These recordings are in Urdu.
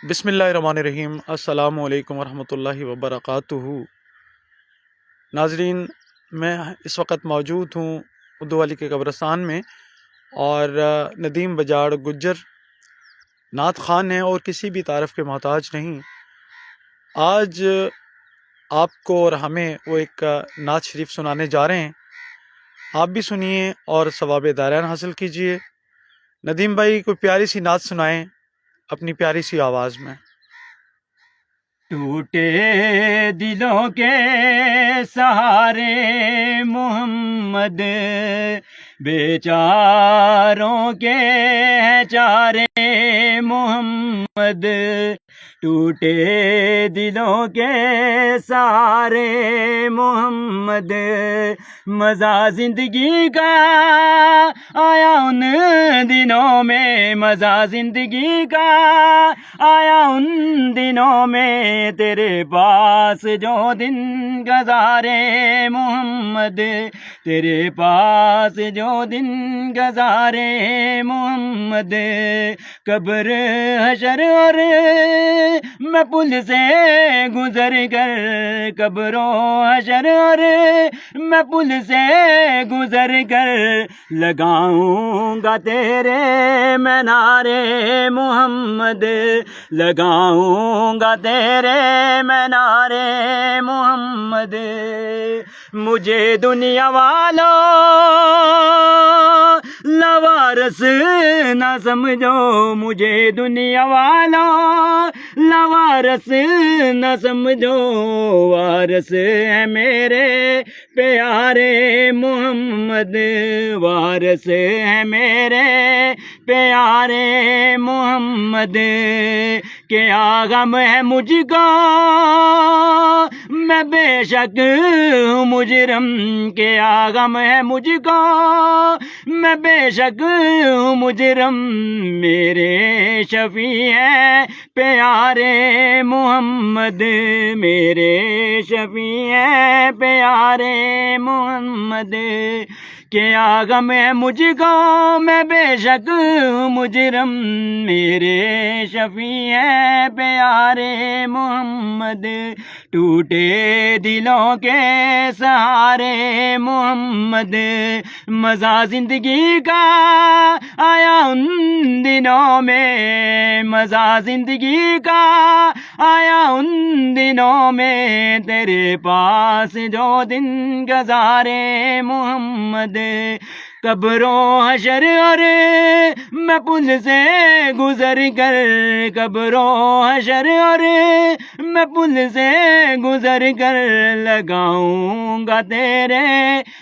بسم اللہ الرحمن الرحیم۔ السلام علیکم ورحمۃ اللہ وبرکاتہ۔ ناظرین، میں اس وقت موجود ہوں اردو والی کے قبرستان میں، اور ندیم بجاڑ گجر نعت خان ہیں اور کسی بھی تعارف کے محتاج نہیں۔ آج آپ کو اور ہمیں وہ ایک نعت شریف سنانے جا رہے ہیں، آپ بھی سنیے اور ثواب دارین حاصل کیجیے۔ ندیم بھائی کوئی پیاری سی نعت سنائیں اپنی پیاری سی آواز میں۔ ٹوٹے دلوں کے سہارے محمد، بیچاروں کے ہیں چارے محمد، ٹوٹے دلوں کے سہارے محمد، مزہ زندگی کا آیا ان دنوں میں، مزہ زندگی کا آیا ان دنوں میں، تیرے پاس جو دن گزارے محمد، تیرے پاس جو دن گزارے محمد، قبر حشر اور میں پل سے گزر کر، قبر و حشر اور میں پل سے گزر کر، لگاؤں گا تیرے میں نعرے محمد، لگاؤں گا تیرے میں نعرے محمد، مجھے دنیا والوں لوارس نہ سمجھو، مجھے دنیا والوں لوارس نہ سمجھو، وارث ہے میرے پیارے محمد، وارث ہے میرے پیارے محمد، کیا غم ہے مجھ کو میں بے شک ہوں مجرم، کیا غم ہے مجھ کو میں بے شک ہوں مجرم، میرے شفیع ہے پیارے محمد، میرے شفیع ہے پیارے محمد، کیا غم ہے مجھ کو میں بے شک ہوں مجرم، میرے شفیع ہے پیارے محمد، ٹوٹے دلوں کے سہارے محمد، مزہ زندگی کا آیا ان دنوں میں، مزہ زندگی کا آیا ان دنوں میں، تیرے پاس جو دن گزارے محمد، قبر و حشر اور میں پل سے گزر کر، قبر و حشر اور میں پل سے گزر کر، لگاؤں گا تیرے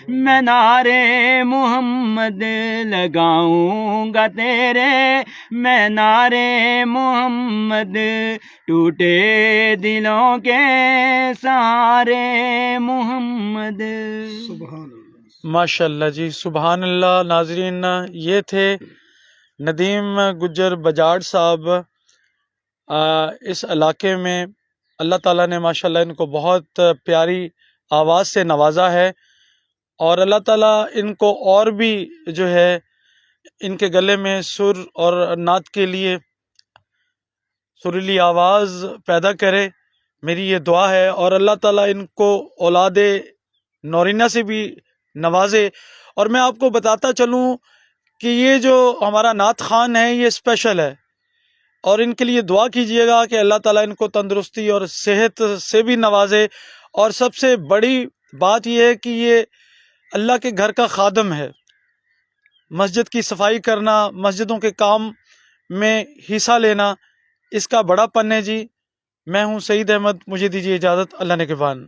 میں نعرے محمد، لگاؤں گا تیرے میں نعرے محمد، ٹوٹے دلوں کے سہارے محمد۔ سبحان اللہ، ماشاء اللہ جی، سبحان اللہ۔ ناظرین، یہ تھے ندیم گجر بجاڑ صاحب۔ اس علاقے میں اللہ تعالیٰ نے ماشاء اللہ ان کو بہت پیاری آواز سے نوازا ہے، اور اللہ تعالیٰ ان کو اور بھی جو ہے ان کے گلے میں سر اور نعت کے لیے سریلی آواز پیدا کرے، میری یہ دعا ہے، اور اللہ تعالیٰ ان کو اولاد نورینہ سے بھی نوازے۔ اور میں آپ کو بتاتا چلوں کہ یہ جو ہمارا نعت خان ہے یہ اسپیشل ہے، اور ان کے لیے دعا کیجئے گا کہ اللہ تعالیٰ ان کو تندرستی اور صحت سے بھی نوازے۔ اور سب سے بڑی بات یہ ہے کہ یہ اللہ کے گھر کا خادم ہے، مسجد کی صفائی کرنا، مسجدوں کے کام میں حصہ لینا، اس کا بڑا پن ہے جی۔ میں ہوں سعید احمد، مجھے دیجیے اجازت، اللہ نگہبان۔